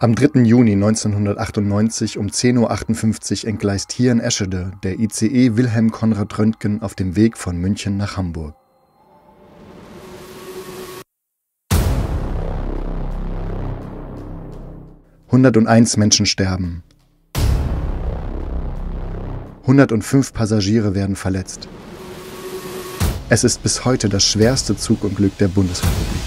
Am 3. Juni 1998 um 10:58 Uhr entgleist hier in Eschede der ICE Wilhelm Conrad Röntgen auf dem Weg von München nach Hamburg. ...101 Menschen sterben. 105 Passagiere werden verletzt. Es ist bis heute das schwerste Zugunglück der Bundesrepublik.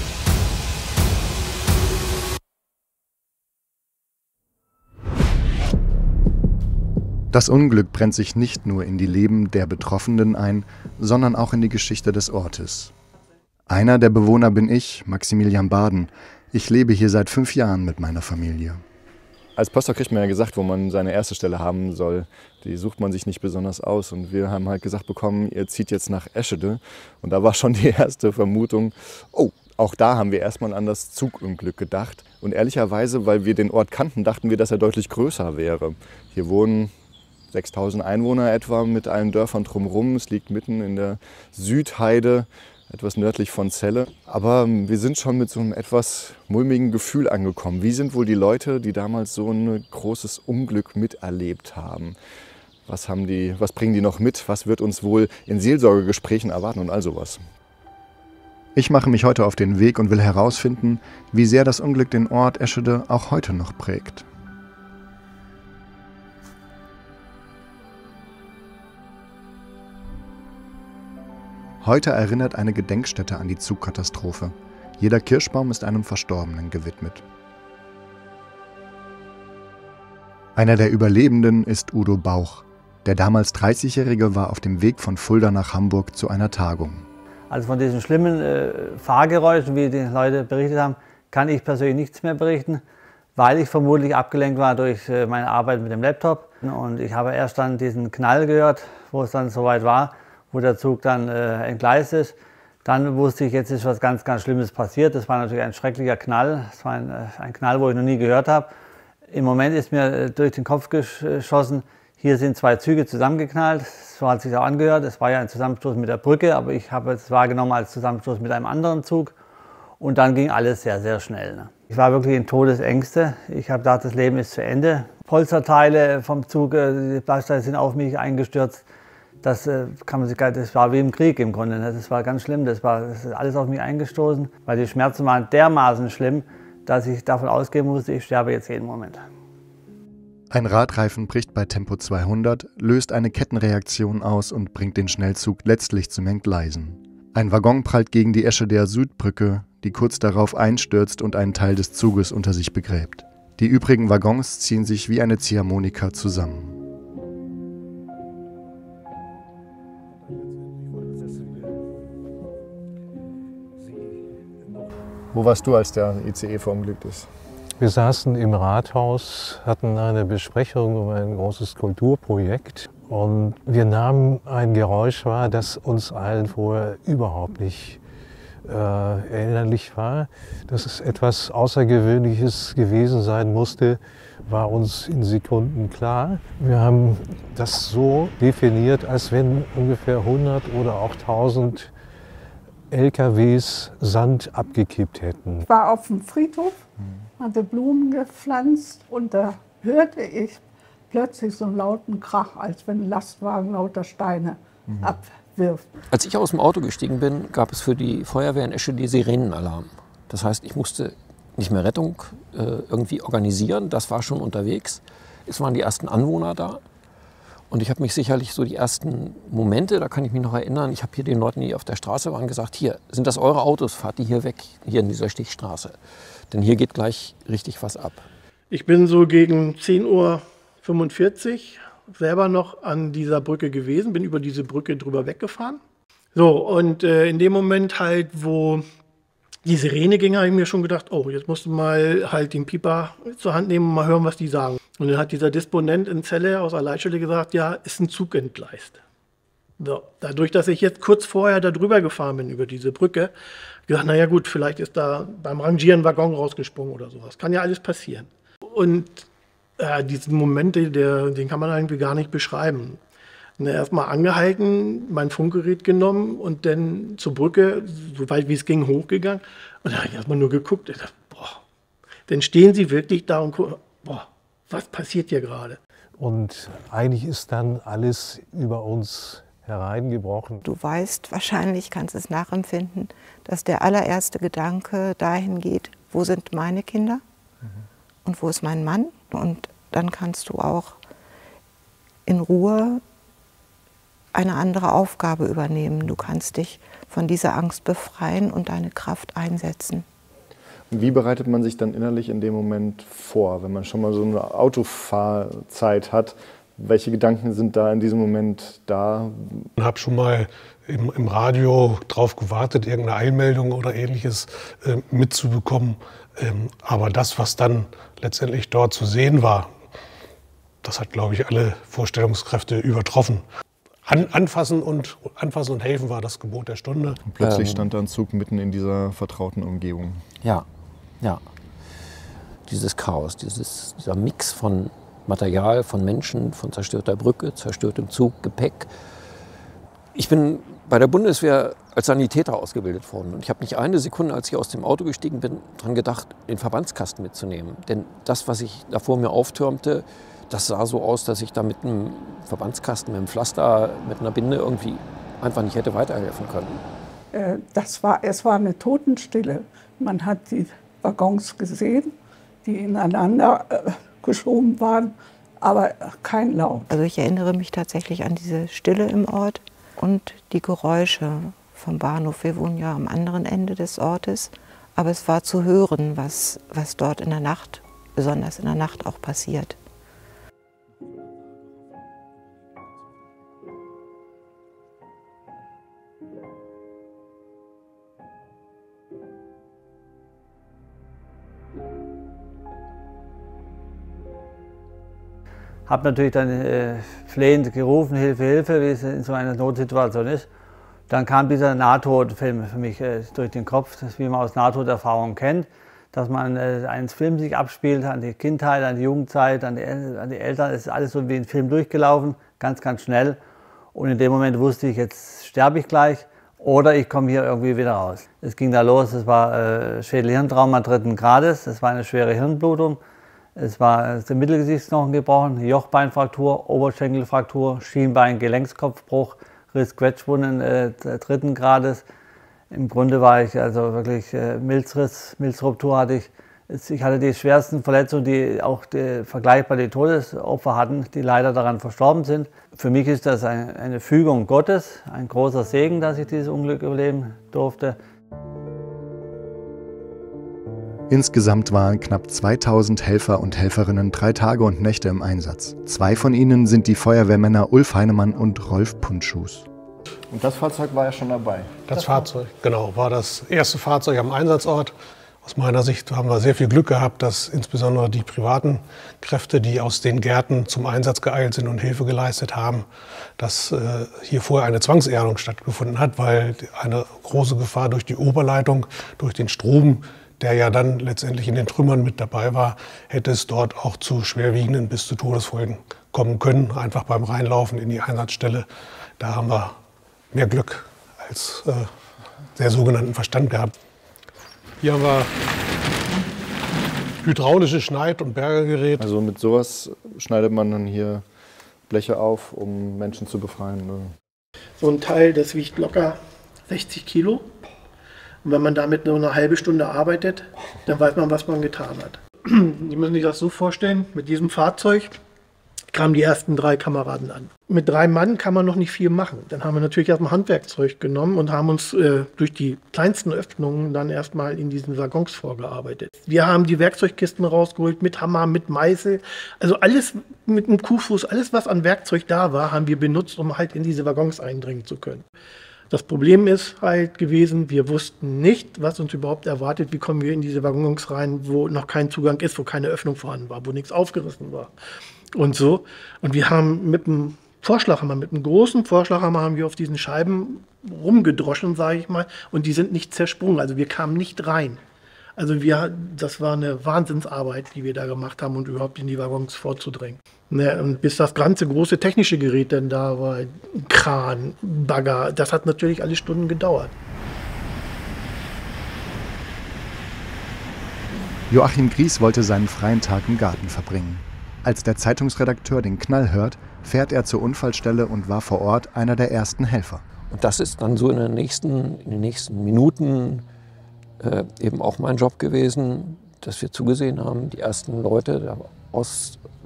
Das Unglück brennt sich nicht nur in die Leben der Betroffenen ein, sondern auch in die Geschichte des Ortes. Einer der Bewohner bin ich, Maximilian Baden. Ich lebe hier seit 5 Jahren mit meiner Familie. Als Poster kriegt man ja gesagt, wo man seine erste Stelle haben soll. Die sucht man sich nicht besonders aus. Und wir haben halt gesagt bekommen, ihr zieht jetzt nach Eschede. Und da war schon die erste Vermutung, oh, auch da haben wir erstmal an das Zugunglück gedacht. Und ehrlicherweise, weil wir den Ort kannten, dachten wir, dass er deutlich größer wäre. Hier wohnen 6.000 Einwohner etwa mit allen Dörfern drumherum. Es liegt mitten in der Südheide, etwas nördlich von Celle. Aber wir sind schon mit so einem etwas mulmigen Gefühl angekommen. Wie sind wohl die Leute, die damals so ein großes Unglück miterlebt haben? Was bringen die noch mit? Was wird uns wohl in Seelsorgegesprächen erwarten und all sowas? Ich mache mich heute auf den Weg und will herausfinden, wie sehr das Unglück den Ort Eschede auch heute noch prägt. Heute erinnert eine Gedenkstätte an die Zugkatastrophe. Jeder Kirschbaum ist einem Verstorbenen gewidmet. Einer der Überlebenden ist Udo Bauch. Der damals 30-Jährige war auf dem Weg von Fulda nach Hamburg zu einer Tagung. Also von diesen schlimmen Fahrgeräuschen, wie die Leute berichtet haben, kann ich persönlich nichts mehr berichten, weil ich vermutlich abgelenkt war durch meine Arbeit mit dem Laptop. Und ich habe erst dann diesen Knall gehört, wo es dann soweit war, wo der Zug dann entgleist ist. Dann wusste ich, jetzt ist was ganz, ganz Schlimmes passiert. Das war natürlich ein schrecklicher Knall. Das war ein Knall, wo ich noch nie gehört habe. Im Moment ist mir durch den Kopf geschossen, hier sind 2 Züge zusammengeknallt. So hat es sich auch angehört. Es war ja ein Zusammenstoß mit der Brücke, aber ich habe es wahrgenommen als Zusammenstoß mit einem anderen Zug. Und dann ging alles sehr, sehr schnell. Ich war wirklich in Todesängste. Ich habe gedacht, das Leben ist zu Ende. Polsterteile vom Zug, die Bausteine sind auf mich eingestürzt. Das war wie im Krieg im Grunde. Das war ganz schlimm. Das ist alles auf mich eingestoßen, weil die Schmerzen waren dermaßen schlimm, dass ich davon ausgehen musste, ich sterbe jetzt jeden Moment. Ein Radreifen bricht bei Tempo 200, löst eine Kettenreaktion aus und bringt den Schnellzug letztlich zum Entgleisen. Ein Waggon prallt gegen die Escheder Südbrücke, die kurz darauf einstürzt und einen Teil des Zuges unter sich begräbt. Die übrigen Waggons ziehen sich wie eine Ziehharmonika zusammen. Wo warst du, als der ICE verunglückt ist? Wir saßen im Rathaus, hatten eine Besprechung über ein großes Kulturprojekt und wir nahmen ein Geräusch wahr, das uns allen vorher überhaupt nicht erinnerlich war. Dass es etwas Außergewöhnliches gewesen sein musste, war uns in Sekunden klar. Wir haben das so definiert, als wenn ungefähr 100 oder auch 1000 LKWs Sand abgekippt hätten. Ich war auf dem Friedhof, hatte Blumen gepflanzt und da hörte ich plötzlich so einen lauten Krach, als wenn ein Lastwagen lauter Steine abwirft. Als ich aus dem Auto gestiegen bin, gab es für die Feuerwehr in Eschede Sirenenalarm. Das heißt, ich musste nicht mehr Rettung irgendwie organisieren, das war schon unterwegs. Es waren die ersten Anwohner da. Und ich habe mich sicherlich so die ersten Momente, da kann ich mich noch erinnern, ich habe hier den Leuten, die auf der Straße waren, gesagt, hier, sind das eure Autos, fahrt die hier weg, hier in dieser Stichstraße. Denn hier geht gleich richtig was ab. Ich bin so gegen 10:45 Uhr selber noch an dieser Brücke gewesen, bin über diese Brücke drüber weggefahren. So, und in dem Moment halt, wo die Sirene ging, habe ich mir schon gedacht, oh, jetzt musst du mal halt den Pieper zur Hand nehmen und mal hören, was die sagen. Und dann hat dieser Disponent in Celle aus der Leitstelle gesagt, ja, ist ein Zug entgleist. So, dadurch, dass ich jetzt kurz vorher da drüber gefahren bin, über diese Brücke, gesagt, naja gut, vielleicht ist da beim Rangieren ein Waggon rausgesprungen oder sowas. Kann ja alles passieren. Und diese Momente, den kann man irgendwie gar nicht beschreiben. Erstmal angehalten, mein Funkgerät genommen und dann zur Brücke, so weit wie es ging, hochgegangen. Und da habe ich erstmal nur geguckt. Ich dachte, boah, dann stehen sie wirklich da und gucken, boah, was passiert hier gerade? Und eigentlich ist dann alles über uns hereingebrochen. Du weißt wahrscheinlich, kannst es nachempfinden, dass der allererste Gedanke dahin geht, wo sind meine Kinder und wo ist mein Mann? Und dann kannst du auch in Ruhe eine andere Aufgabe übernehmen. Du kannst dich von dieser Angst befreien und deine Kraft einsetzen. Und wie bereitet man sich dann innerlich in dem Moment vor, wenn man schon mal so eine Autofahrzeit hat? Welche Gedanken sind da in diesem Moment da? Ich habe schon mal im Radio drauf gewartet, irgendeine Eilmeldung oder Ähnliches mitzubekommen. Aber das, was dann letztendlich dort zu sehen war, das hat, glaube ich, alle Vorstellungskräfte übertroffen. Anfassen und helfen war das Gebot der Stunde. Und plötzlich stand da ein Zug mitten in dieser vertrauten Umgebung. Ja, ja. Dieses Chaos, dieser Mix von Material, von Menschen, von zerstörter Brücke, zerstörtem Zug, Gepäck. Ich bin bei der Bundeswehr als Sanitäter ausgebildet worden. Und ich habe nicht eine Sekunde, als ich aus dem Auto gestiegen bin, daran gedacht, den Verbandskasten mitzunehmen. Denn das, was ich da vor mir auftürmte, das sah so aus, dass ich da mit einem Verbandskasten, mit einem Pflaster, mit einer Binde irgendwie einfach nicht hätte weiterhelfen können. Es war eine Totenstille. Man hat die Waggons gesehen, die ineinander geschoben waren, aber kein Laut. Also ich erinnere mich tatsächlich an diese Stille im Ort und die Geräusche vom Bahnhof. Wir wohnen ja am anderen Ende des Ortes, aber es war zu hören, was dort in der Nacht, besonders in der Nacht auch passiert. Habe natürlich dann flehend gerufen, Hilfe, Hilfe, wie es in so einer Notsituation ist. Dann kam dieser Nahtodfilm für mich durch den Kopf, das wie man aus Nahtoderfahrung kennt, dass man einen Film sich abspielt, an die Kindheit, an die Jugendzeit, an die Eltern. Es ist alles so wie ein Film durchgelaufen, ganz, ganz schnell. Und in dem Moment wusste ich, jetzt sterbe ich gleich oder ich komme hier irgendwie wieder raus. Es ging da los, es war Schädel-Hirntrauma 3. Grades, es war eine schwere Hirnblutung. Es war der Mittelgesichtsknochen gebrochen, Jochbeinfraktur, Oberschenkelfraktur, Schienbein-Gelenkskopfbruch, Riss-Quetschwunden 3. Grades. Im Grunde war ich also wirklich Milzruptur hatte ich. Ich hatte die schwersten Verletzungen, die auch vergleichbar die Todesopfer hatten, die leider daran verstorben sind. Für mich ist das eine Fügung Gottes, ein großer Segen, dass ich dieses Unglück überleben durfte. Insgesamt waren knapp 2000 Helfer und Helferinnen 3 Tage und Nächte im Einsatz. 2 von ihnen sind die Feuerwehrmänner Ulf Heinemann und Rolf Punschus. Und das Fahrzeug war ja schon dabei? Das Fahrzeug, genau, war das erste Fahrzeug am Einsatzort. Aus meiner Sicht haben wir sehr viel Glück gehabt, dass insbesondere die privaten Kräfte, die aus den Gärten zum Einsatz geeilt sind und Hilfe geleistet haben, dass hier vorher eine Zwangserdung stattgefunden hat, weil eine große Gefahr durch die Oberleitung, durch den Strom, der ja dann letztendlich in den Trümmern mit dabei war, hätte es dort auch zu schwerwiegenden bis zu Todesfolgen kommen können, einfach beim Reinlaufen in die Einsatzstelle. Da haben wir mehr Glück als der sogenannten Verstand gehabt. Hier haben wir hydraulische Schneid- und Bergegerät. Also mit sowas schneidet man dann hier Bleche auf, um Menschen zu befreien. Ne? So ein Teil, das wiegt locker 60 Kilo. Und wenn man damit nur eine halbe Stunde arbeitet, dann weiß man, was man getan hat. Die müssen sich das so vorstellen, mit diesem Fahrzeug kamen die ersten 3 Kameraden an. Mit 3 Mann kann man noch nicht viel machen. Dann haben wir natürlich erstmal Handwerkzeug genommen und haben uns durch die kleinsten Öffnungen dann erstmal in diesen Waggons vorgearbeitet. Wir haben die Werkzeugkisten rausgeholt mit Hammer, mit Meißel. Also alles mit einem Kuhfuß, alles was an Werkzeug da war, haben wir benutzt, um halt in diese Waggons eindringen zu können. Das Problem ist halt gewesen, wir wussten nicht, was uns überhaupt erwartet. Wie kommen wir in diese Waggons rein, wo noch kein Zugang ist, wo keine Öffnung vorhanden war, wo nichts aufgerissen war und so. Und wir haben mit einem Vorschlaghammer, mit einem großen Vorschlaghammer haben wir auf diesen Scheiben rumgedroschen, sage ich mal, und die sind nicht zersprungen. Also wir kamen nicht rein. Also das war eine Wahnsinnsarbeit, die wir da gemacht haben, um überhaupt in die Waggons vorzudringen. Ne, und bis das ganze große technische Gerät dann da war, Kran, Bagger, das hat natürlich alle Stunden gedauert. Joachim Gries wollte seinen freien Tag im Garten verbringen. Als der Zeitungsredakteur den Knall hört, fährt er zur Unfallstelle und war vor Ort einer der ersten Helfer. Und das ist dann so in den nächsten Minuten eben auch mein Job gewesen, dass wir zugesehen haben, die ersten Leute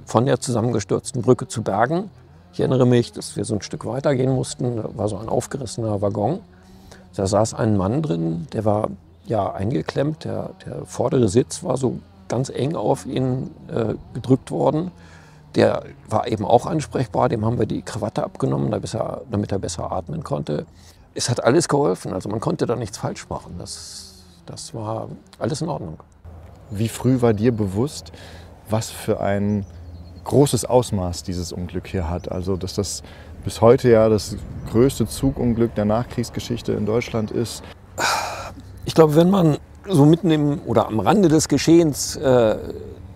von der zusammengestürzten Brücke zu bergen. Ich erinnere mich, dass wir so ein Stück weiter gehen mussten. Da war so ein aufgerissener Waggon. Da saß ein Mann drin, der war ja eingeklemmt. Der vordere Sitz war so ganz eng auf ihn gedrückt worden. Der war eben auch ansprechbar. Dem haben wir die Krawatte abgenommen, damit er besser atmen konnte. Es hat alles geholfen. Also man konnte da nichts falsch machen. Das war alles in Ordnung. Wie früh war dir bewusst, was für ein großes Ausmaß dieses Unglück hier hat? Also dass das bis heute ja das größte Zugunglück der Nachkriegsgeschichte in Deutschland ist. Ich glaube, wenn man so mitten oder am Rande des Geschehens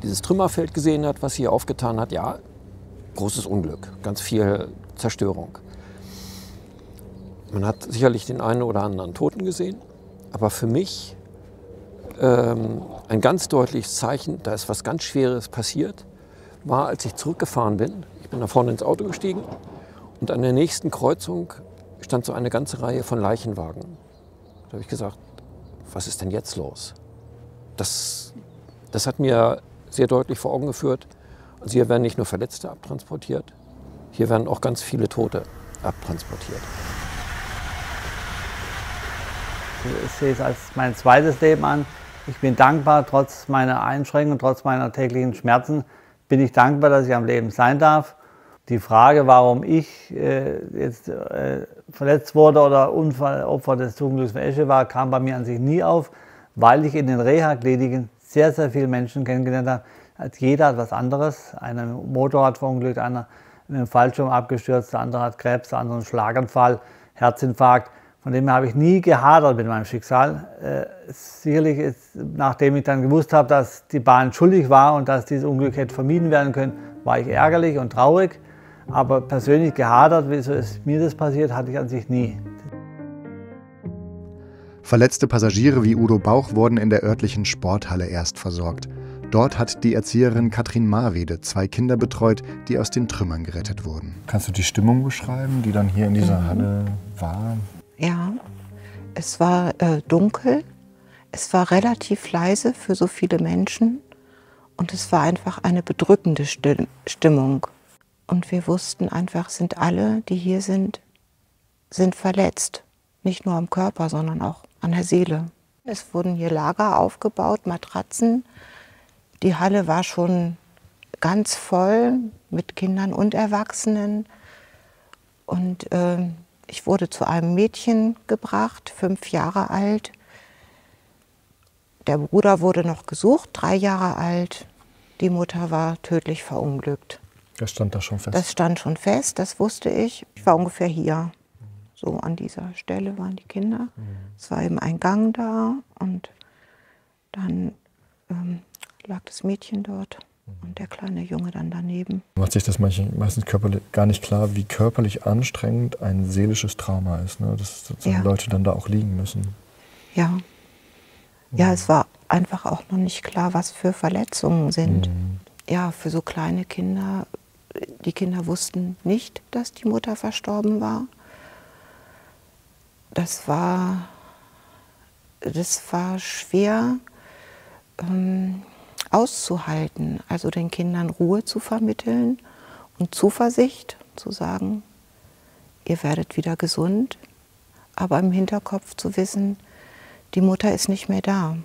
dieses Trümmerfeld gesehen hat, was hier aufgetan hat, ja, großes Unglück, ganz viel Zerstörung. Man hat sicherlich den einen oder anderen Toten gesehen, aber für mich ein ganz deutliches Zeichen, da ist was ganz Schweres passiert, war, als ich zurückgefahren bin. Ich bin da vorne ins Auto gestiegen und an der nächsten Kreuzung stand so eine ganze Reihe von Leichenwagen. Da habe ich gesagt, was ist denn jetzt los? Das hat mir sehr deutlich vor Augen geführt. Also hier werden nicht nur Verletzte abtransportiert, hier werden auch ganz viele Tote abtransportiert. Ich sehe es als mein zweites Leben an. Ich bin dankbar, trotz meiner Einschränkungen, trotz meiner täglichen Schmerzen, bin ich dankbar, dass ich am Leben sein darf. Die Frage, warum ich jetzt verletzt wurde oder Opfer des Zugunglücks von Esche war, kam bei mir an sich nie auf, weil ich in den Reha-Kliniken sehr, sehr viele Menschen kennengelernt habe. Jeder hat was anderes. Einer im Motorrad verunglückt, einer mit einem Fallschirm abgestürzt, der andere hat Krebs, der andere einen Schlaganfall, Herzinfarkt. Von dem her habe ich nie gehadert mit meinem Schicksal. Sicherlich, nachdem ich dann gewusst habe, dass die Bahn schuldig war und dass dieses Unglück hätte vermieden werden können, war ich ärgerlich und traurig. Aber persönlich gehadert, wieso ist mir das passiert, hatte ich an sich nie. Verletzte Passagiere wie Udo Bauch wurden in der örtlichen Sporthalle erst versorgt. Dort hat die Erzieherin Katrin Marwede 2 Kinder betreut, die aus den Trümmern gerettet wurden. Kannst du die Stimmung beschreiben, die dann hier in dieser Halle war? Ja, es war dunkel, es war relativ leise für so viele Menschen und es war einfach eine bedrückende Stimmung. Und wir wussten einfach, sind alle, die hier sind verletzt. Nicht nur am Körper, sondern auch an der Seele. Es wurden hier Lager aufgebaut, Matratzen. Die Halle war schon ganz voll mit Kindern und Erwachsenen. Und ich wurde zu einem Mädchen gebracht, 5 Jahre alt. Der Bruder wurde noch gesucht, 3 Jahre alt. Die Mutter war tödlich verunglückt. Das stand da schon fest? Das stand schon fest, das wusste ich. Ich war ungefähr hier. So an dieser Stelle waren die Kinder. Es war eben ein Gang da und dann lag das Mädchen dort und der kleine Junge dann daneben. Macht sich das meistens körperlich gar nicht klar, wie körperlich anstrengend ein seelisches Trauma ist, ne? Dass sozusagen Leute dann da auch liegen müssen. Ja. Ja, es war einfach auch noch nicht klar, was für Verletzungen sind. Ja, für so kleine Kinder, die Kinder wussten nicht, dass die Mutter verstorben war. Das war schwer auszuhalten, also den Kindern Ruhe zu vermitteln und Zuversicht zu sagen, ihr werdet wieder gesund, aber im Hinterkopf zu wissen, die Mutter ist nicht mehr da.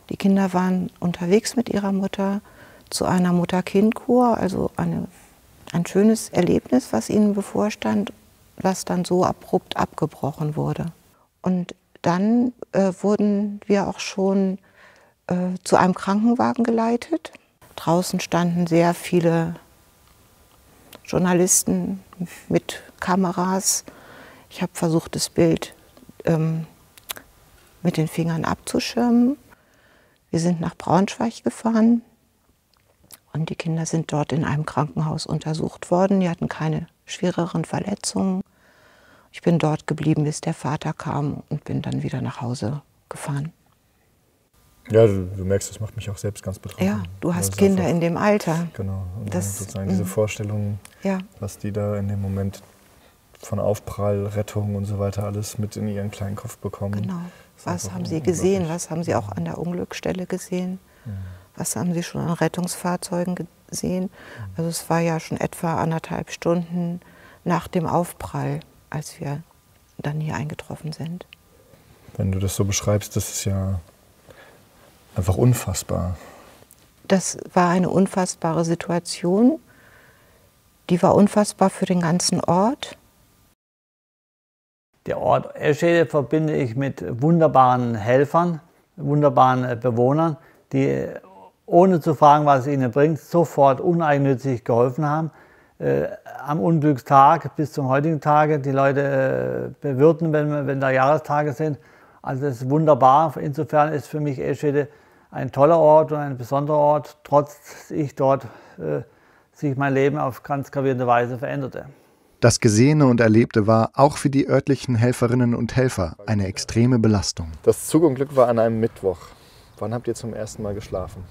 Die Kinder waren unterwegs mit ihrer Mutter zu einer Mutter-Kind-Kur, also ein schönes Erlebnis, was ihnen bevorstand, was dann so abrupt abgebrochen wurde. Und dann wurden wir auch schon zu einem Krankenwagen geleitet. Draußen standen sehr viele Journalisten mit Kameras. Ich habe versucht, das Bild mit den Fingern abzuschirmen. Wir sind nach Braunschweig gefahren und die Kinder sind dort in einem Krankenhaus untersucht worden. Die hatten keine schwereren Verletzungen. Ich bin dort geblieben, bis der Vater kam und bin dann wieder nach Hause gefahren. Ja, du merkst, das macht mich auch selbst ganz betroffen. Ja, du hast das Kinder einfach, in dem Alter. Genau, und Das, sozusagen diese Vorstellung, ja. was die da in dem Moment von Aufprall, Rettung und so weiter alles mit in ihren kleinen Kopf bekommen. Genau. Was haben sie gesehen? Was haben sie auch an der Unglücksstelle gesehen? Was haben sie schon an Rettungsfahrzeugen gesehen? Also es war ja schon etwa 1,5 Stunden nach dem Aufprall, als wir dann hier eingetroffen sind. Wenn du das so beschreibst, das ist ja einfach unfassbar. Das war eine unfassbare Situation. Die war unfassbar für den ganzen Ort. Der Ort Eschede verbinde ich mit wunderbaren Helfern, wunderbaren Bewohnern, die ohne zu fragen, was es ihnen bringt, sofort uneigennützig geholfen haben. Am Unglückstag bis zum heutigen Tage die Leute bewirten, wenn da Jahrestage sind. Also das ist wunderbar. Insofern ist für mich Eschede ein toller Ort und ein besonderer Ort, trotz ich dort sich mein Leben auf ganz gravierende Weise veränderte. Das Gesehene und Erlebte war auch für die örtlichen Helferinnen und Helfer eine extreme Belastung. Das Zugunglück war an einem Mittwoch. Wann habt ihr zum ersten Mal geschlafen?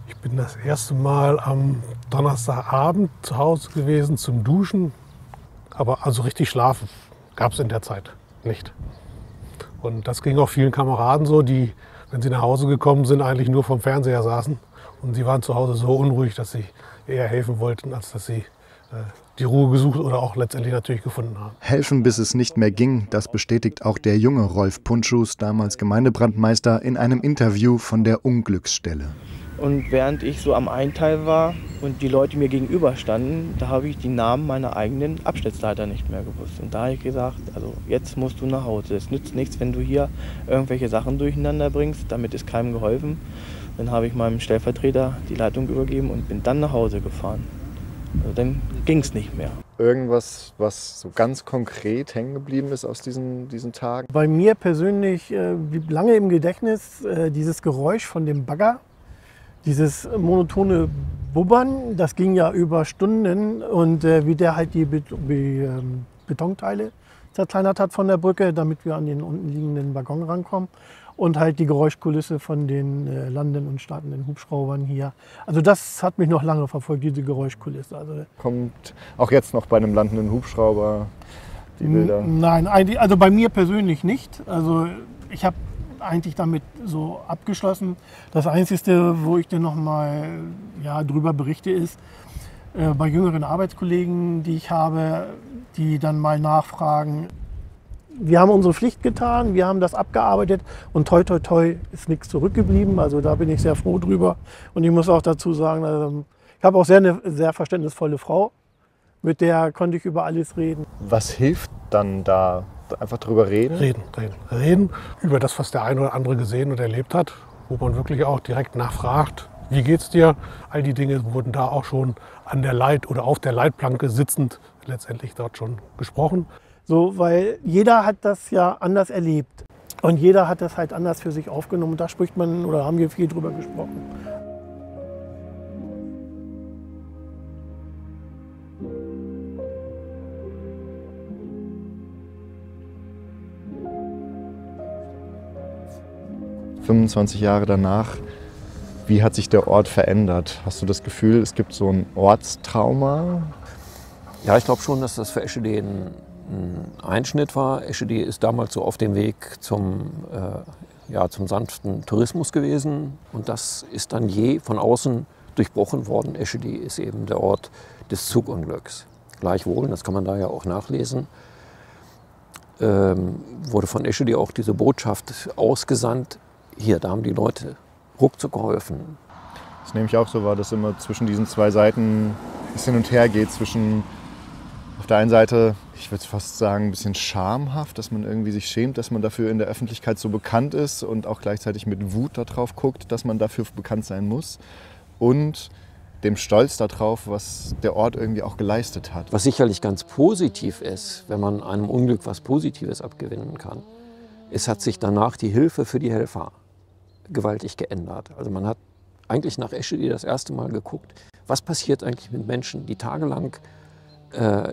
Ich bin das erste Mal am Donnerstagabend zu Hause gewesen zum Duschen. Aber also richtig schlafen gab es in der Zeit nicht. Und das ging auch vielen Kameraden so, die, wenn sie nach Hause gekommen sind, eigentlich nur vorm Fernseher saßen. Und sie waren zu Hause so unruhig, dass sie eher helfen wollten, als dass sie die Ruhe gesucht oder auch letztendlich natürlich gefunden haben. Helfen, bis es nicht mehr ging, das bestätigt auch der junge Rolf Punschus, damals Gemeindebrandmeister, in einem Interview von der Unglücksstelle. Und während ich so am Einteil war und die Leute mir gegenüber standen, da habe ich die Namen meiner eigenen Abschnittsleiter nicht mehr gewusst. Und da habe ich gesagt, also jetzt musst du nach Hause. Es nützt nichts, wenn du hier irgendwelche Sachen durcheinander bringst, damit ist keinem geholfen. Dann habe ich meinem Stellvertreter die Leitung übergeben und bin dann nach Hause gefahren. Also dann ging es nicht mehr. Irgendwas, was so ganz konkret hängen geblieben ist aus diesen Tagen? Bei mir persönlich blieb lange im Gedächtnis dieses Geräusch von dem Bagger. Dieses monotone Bubbern, das ging ja über Stunden und wie der halt die Betonteile zerkleinert hat von der Brücke, damit wir an den unten liegenden Waggon rankommen. Und halt die Geräuschkulisse von den landenden und startenden Hubschraubern hier. Also das hat mich noch lange verfolgt, diese Geräuschkulisse. Also kommt auch jetzt noch bei einem landenden Hubschrauber die Bilder? Nein, also bei mir persönlich nicht. Also ich habe eigentlich damit so abgeschlossen. Das Einzige, wo ich dann noch mal drüber berichte, ist bei jüngeren Arbeitskollegen, die ich habe, die dann mal nachfragen. Wir haben unsere Pflicht getan, wir haben das abgearbeitet und toi toi toi ist nichts zurückgeblieben. Also da bin ich sehr froh drüber. Und ich muss auch dazu sagen, ich habe auch eine sehr verständnisvolle Frau, mit der konnte ich über alles reden. Was hilft dann da? Einfach drüber reden? Reden über das, was der eine oder andere gesehen und erlebt hat, wo man wirklich auch direkt nachfragt, wie geht's dir? All die Dinge wurden da auch schon an der oder auf der Leitplanke sitzend letztendlich dort schon gesprochen. So, weil jeder hat das ja anders erlebt und jeder hat das halt anders für sich aufgenommen. Und da spricht man oder haben wir viel drüber gesprochen. ...25 Jahre danach, wie hat sich der Ort verändert? Hast du das Gefühl, es gibt so ein Ortstrauma? Ja, ich glaube schon, dass das für Eschede ein Einschnitt war. Eschede ist damals so auf dem Weg zum sanften Tourismus gewesen. Und das ist dann von außen durchbrochen worden. Eschede ist eben der Ort des Zugunglücks. Gleichwohl, das kann man da ja auch nachlesen, wurde von Eschede auch diese Botschaft ausgesandt. Hier, da haben die Leute ruckzuck geholfen. Das nehme ich auch so wahr, dass immer zwischen diesen zwei Seiten es hin und her geht. Zwischen auf der einen Seite, ich würde fast sagen, ein bisschen schamhaft, dass man irgendwie sich schämt, dass man dafür in der Öffentlichkeit so bekannt ist und auch gleichzeitig mit Wut darauf guckt, dass man dafür bekannt sein muss. Und dem Stolz darauf, was der Ort irgendwie auch geleistet hat. Was sicherlich ganz positiv ist, wenn man einem Unglück was Positives abgewinnen kann. Es hat sich danach die Hilfe für die Helfer gewaltig geändert. Also man hat eigentlich nach Eschede das erste Mal geguckt, was passiert eigentlich mit Menschen, die tagelang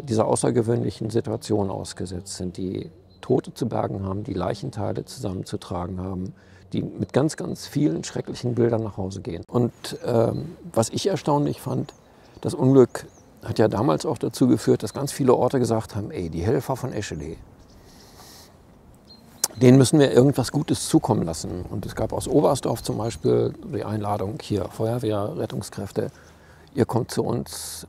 dieser außergewöhnlichen Situation ausgesetzt sind, die Tote zu bergen haben, die Leichenteile zusammenzutragen haben, die mit ganz, ganz vielen schrecklichen Bildern nach Hause gehen. Und was ich erstaunlich fand, das Unglück hat ja damals auch dazu geführt, dass ganz viele Orte gesagt haben, ey, die Helfer von Eschede, denen müssen wir irgendwas Gutes zukommen lassen. Und es gab aus Oberstdorf zum Beispiel die Einladung, hier Feuerwehr, Rettungskräfte, ihr kommt zu uns,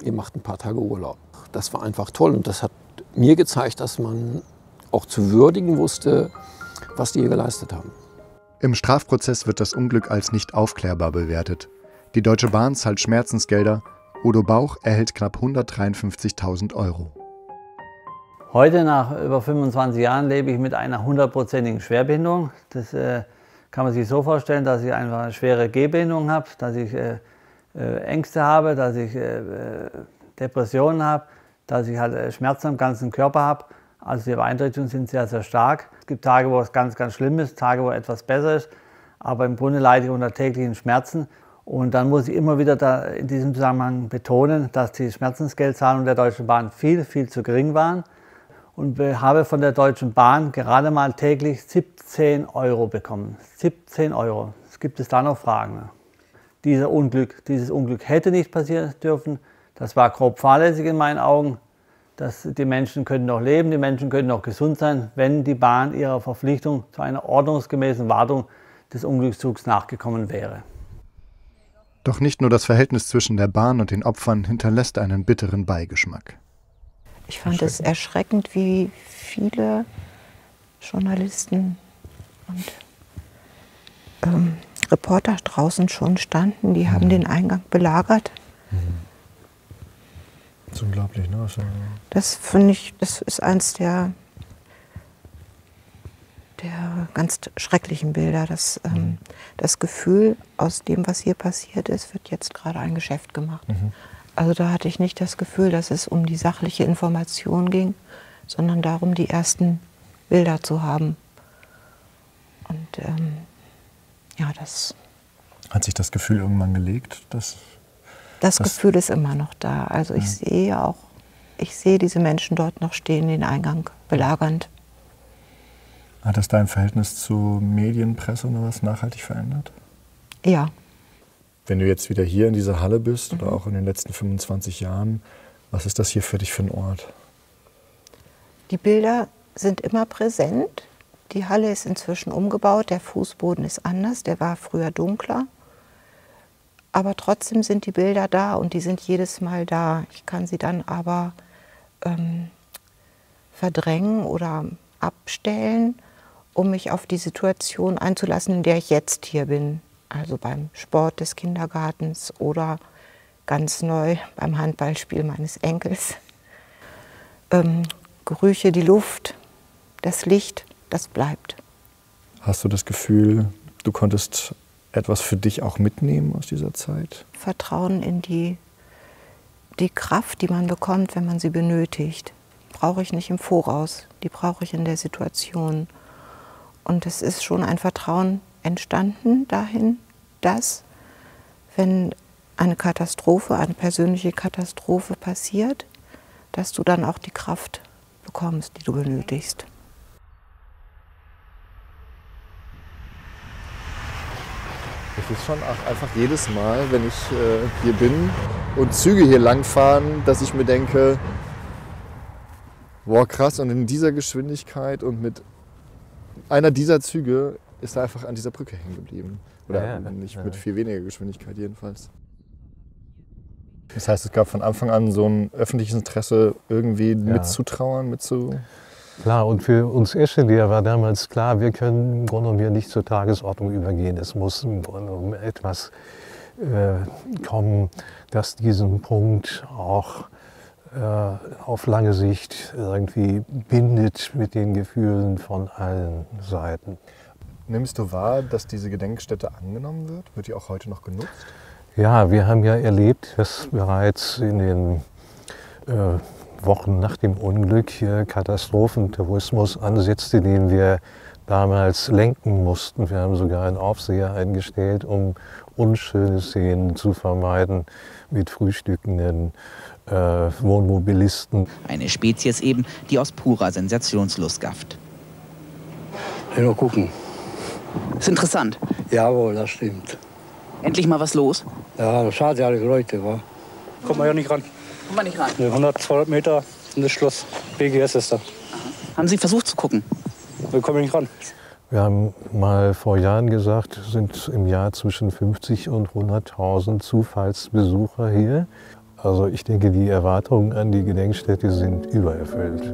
ihr macht ein paar Tage Urlaub. Das war einfach toll und das hat mir gezeigt, dass man auch zu würdigen wusste, was die hier geleistet haben. Im Strafprozess wird das Unglück als nicht aufklärbar bewertet. Die Deutsche Bahn zahlt Schmerzensgelder, Udo Bauch erhält knapp 153.000 €. Heute, nach über 25 Jahren, lebe ich mit einer 100%igen Schwerbehinderung. Das kann man sich so vorstellen, dass ich einfach eine schwere Gehbehinderung habe, dass ich Ängste habe, dass ich Depressionen habe, dass ich halt Schmerzen am ganzen Körper habe. Also die Beeinträchtigungen sind sehr, sehr stark. Es gibt Tage, wo es ganz, ganz schlimm ist, Tage, wo etwas besser ist. Aber im Grunde leide ich unter täglichen Schmerzen. Und dann muss ich immer wieder in diesem Zusammenhang betonen, dass die Schmerzensgeldzahlungen der Deutschen Bahn viel, viel zu gering waren. Und habe von der Deutschen Bahn gerade mal täglich 17 € bekommen. 17 €. Es gibt es da noch Fragen. Dieses Unglück hätte nicht passieren dürfen. Das war grob fahrlässig in meinen Augen. Die Menschen können noch leben, die Menschen können noch gesund sein, wenn die Bahn ihrer Verpflichtung zu einer ordnungsgemäßen Wartung des Unglückszugs nachgekommen wäre. Doch nicht nur das Verhältnis zwischen der Bahn und den Opfern hinterlässt einen bitteren Beigeschmack. Ich fand es erschreckend, wie viele Journalisten und Reporter draußen schon standen. Die haben den Eingang belagert. Das ist unglaublich, ne? Das finde ich, das ist eins der ganz schrecklichen Bilder. Das Gefühl, aus dem, was hier passiert ist, wird jetzt gerade ein Geschäft gemacht. Also da hatte ich nicht das Gefühl, dass es um die sachliche Information ging, sondern darum, die ersten Bilder zu haben. Und ja, das... Hat sich das Gefühl irgendwann gelegt? Das Gefühl ist immer noch da. Also ich sehe diese Menschen dort noch stehen, den Eingang belagernd. Hat das dein Verhältnis zu Medien, Presse oder was nachhaltig verändert? Ja. Wenn du jetzt wieder hier in dieser Halle bist oder auch in den letzten 25 Jahren, was ist das hier für dich für ein Ort? Die Bilder sind immer präsent. Die Halle ist inzwischen umgebaut, der Fußboden ist anders, der war früher dunkler. Aber trotzdem sind die Bilder da und die sind jedes Mal da. Ich kann sie dann aber verdrängen oder abstellen, um mich auf die Situation einzulassen, in der ich jetzt hier bin. Also beim Sport des Kindergartens oder ganz neu beim Handballspiel meines Enkels. Gerüche, die Luft, das Licht, das bleibt. Hast du das Gefühl, du konntest etwas für dich auch mitnehmen aus dieser Zeit? Vertrauen in die Kraft, die man bekommt, wenn man sie benötigt, brauche ich nicht im Voraus, die brauche ich in der Situation. Und es ist schon ein Vertrauen entstanden dahin, dass, wenn eine Katastrophe, eine persönliche Katastrophe passiert, dass du dann auch die Kraft bekommst, die du benötigst. Es ist schon einfach jedes Mal, wenn ich hier bin und Züge hier langfahren, dass ich mir denke, boah krass, und in dieser Geschwindigkeit und mit einer dieser Züge ist er einfach an dieser Brücke hängen geblieben. Oder nicht mit viel weniger Geschwindigkeit jedenfalls. Das heißt, es gab von Anfang an so ein öffentliches Interesse, irgendwie mitzutrauern, Klar, und für uns Eschede war damals klar, wir können im Grunde genommen nicht zur Tagesordnung übergehen. Es muss im Grunde genommen etwas kommen, das diesen Punkt auch auf lange Sicht irgendwie bindet mit den Gefühlen von allen Seiten. Nimmst du wahr, dass diese Gedenkstätte angenommen wird? Wird die auch heute noch genutzt? Ja, wir haben ja erlebt, dass bereits in den Wochen nach dem Unglück Katastrophentourismus ansetzte, den wir damals lenken mussten. Wir haben sogar einen Aufseher eingestellt, um unschöne Szenen zu vermeiden mit frühstückenden Wohnmobilisten. Eine Spezies eben, die aus purer Sensationslust gafft. Ja, gucken. Ist interessant. Jawohl, das stimmt. Endlich mal was los. Ja, schade, ja, die Leute, wa? Kommt man ja nicht ran. Kommt man nicht ran? 100, 200 Meter und das Schloss. BGS ist da. Haben Sie versucht zu gucken? Wir kommen nicht ran. Wir haben mal vor Jahren gesagt, es sind im Jahr zwischen 50 und 100.000 Zufallsbesucher hier. Also ich denke, die Erwartungen an die Gedenkstätte sind übererfüllt.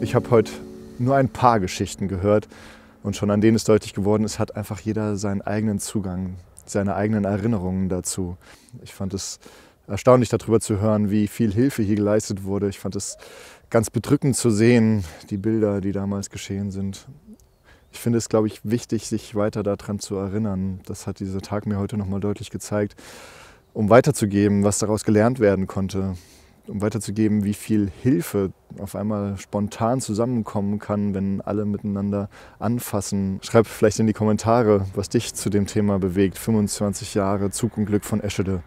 Ich habe heute nur ein paar Geschichten gehört und schon an denen ist deutlich geworden, es hat einfach jeder seinen eigenen Zugang, seine eigenen Erinnerungen dazu. Ich fand es erstaunlich, darüber zu hören, wie viel Hilfe hier geleistet wurde. Ich fand es ganz bedrückend zu sehen, die Bilder, die damals geschehen sind. Ich finde es, glaube ich, wichtig, sich weiter daran zu erinnern. Das hat dieser Tag mir heute nochmal deutlich gezeigt, um weiterzugeben, was daraus gelernt werden konnte. Um weiterzugeben, wie viel Hilfe auf einmal spontan zusammenkommen kann, wenn alle miteinander anfassen. Schreib vielleicht in die Kommentare, was dich zu dem Thema bewegt. 25 Jahre Zug und Glück von Eschede.